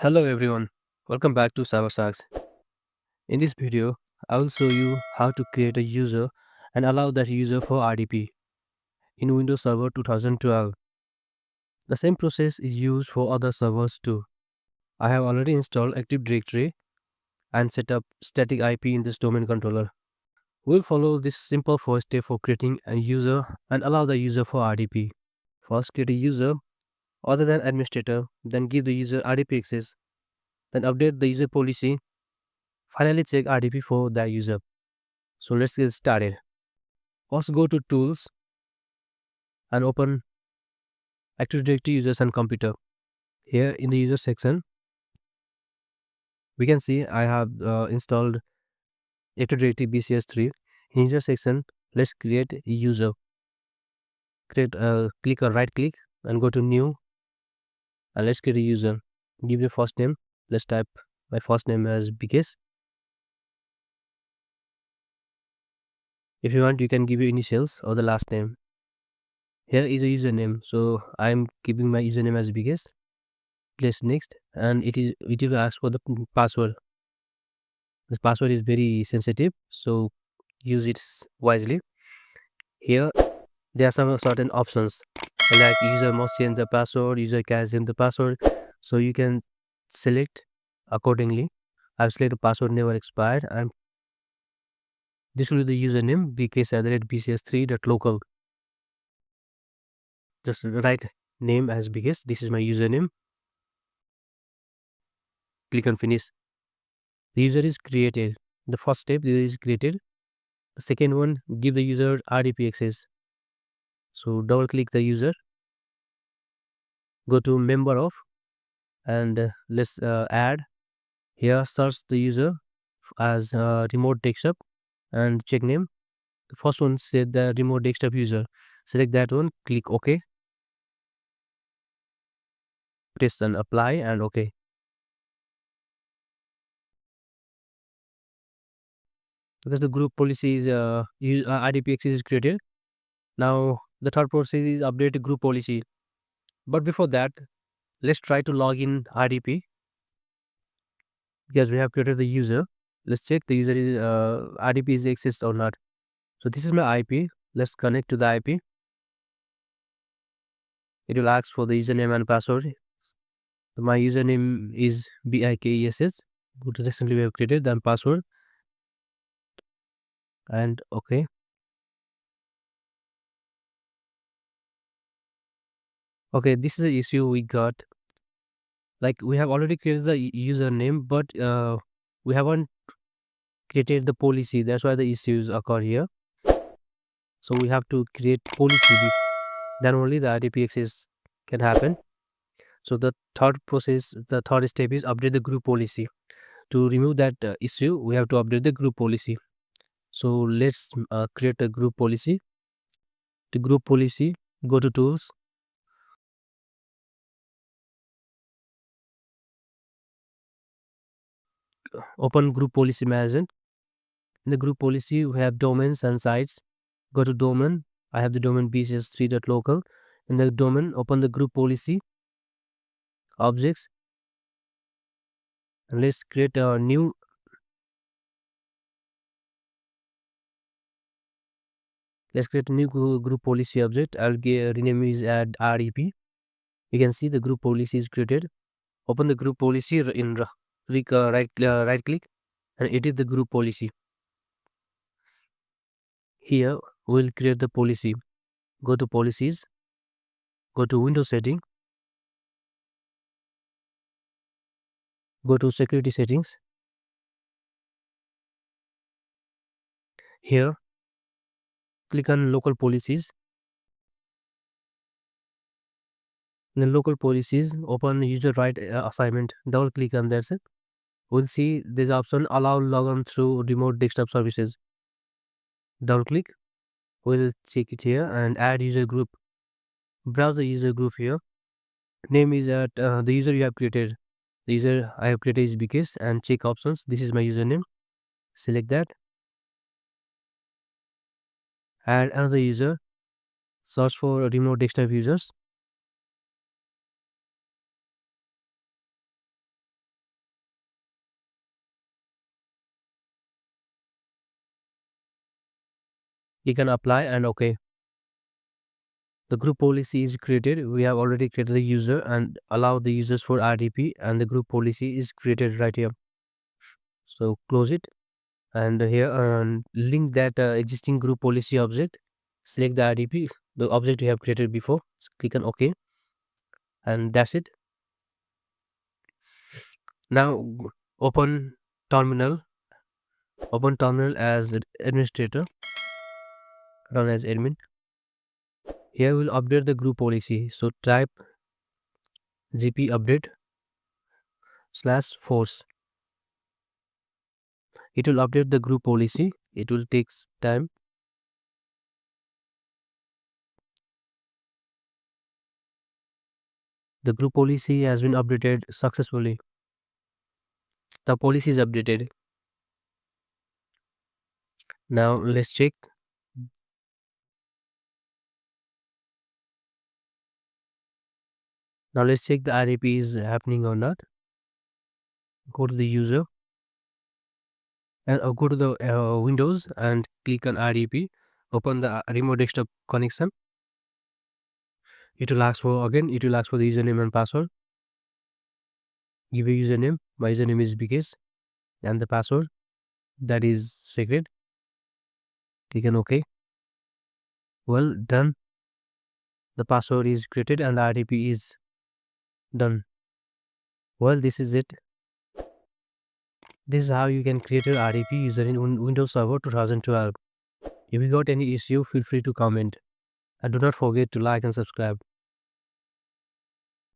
Hello everyone, welcome back to CyberSax. In this video, I will show you how to create a user and allow that user for RDP in Windows Server 2012. The same process is used for other servers too. I have already installed Active Directory and set up static IP in this domain controller. We'll follow this simple first step for creating a user and allow the user for RDP. First, create a user other than administrator, then give the user RDP access, then update the user policy. Finally, check RDP for the user. So let's get started. First, go to Tools and open Active Directory Users and Computer. Here in the User section, we can see I have installed Active Directory BCS3. In User section, let's create a user. Click or right click and go to New and let's create a user. Give your first name. Let's type my first name as Biggest. If you want, you can give your initials or the last name. Here is a username, so I'm keeping my username as Biggest. Place next, and it will ask for the password. This password is very sensitive, so use it wisely. Here there are some certain options like user must change the password, user can change the password, so you can select accordingly. I've selected password never expired, and this will be the username bks@bcs3.local. Just write name as biggest. This is my username. Click on finish. The user is created. The first step, the user is created. The second one, give the user RDP access. So double click the user, go to member of, and let's add. Here search the user as remote desktop and check name. The first one said the remote desktop user. Select that one, click OK, press and apply and OK. Because the group policy is RDP access is created. Now the third process is update the group policy. But before that, let's try to log in RDP because we have created the user. Let's check the user is RDP is accessed or not. So this is my IP. Let's connect to the IP. It will ask for the username and password. My username is BIKESS. Good, recently we have created the password and OK. Okay, this is the issue we got. Like we have already created the username, but we haven't created the policy. That's why the issues occur here. So we have to create policy. Then only the RDP access can happen. So the third step is update the group policy. To remove that issue, we have to update the group policy. So let's create a group policy. The group policy, go to tools, open group policy management. In the group policy, we have domains and sites. Go to domain. I have the domain bcs3.local. In the domain, open the group policy, objects, and let's create a new. Let's create a new group policy object. I'll rename it as RDP. You can see the group policy is created. Open the group policy in right click and edit the group policy. Here we'll create the policy. Go to policies, go to Windows setting, go to security settings. Here click on local policies. In the local policies, open user right assignment. Double click on that's it. We'll see this option allow logon through remote desktop services. Double click. We'll check it here and add user group. Browse the user group here. Name is at the user you have created. The user I have created is BKS and check options. This is my username. Select that. Add another user. Search for remote desktop users. You can apply and OK. The group policy is created. We have already created the user and allow the users for RDP, and the group policy is created right here. So close it, and here link that existing group policy object. Select the RDP, the object we have created before. Click on OK, and that's it. Now open terminal. Open terminal as administrator, run as admin. Here we'll update the group policy. So type gp update /force. It will update the group policy. It will take time. The group policy has been updated successfully. The policy is updated. Now let's check. Now let's check the RDP is happening or not. Go to the user and go to the Windows and click on RDP. Open the remote desktop connection. It will ask for It will ask for the username and password. Give a username. My username is biggest, and the password that is secret. Click on OK. Well done. The password is created and the RDP is done. Well, this is it. This is how you can create an RDP user in Windows Server 2012. If you got any issue, feel free to comment. And do not forget to like and subscribe.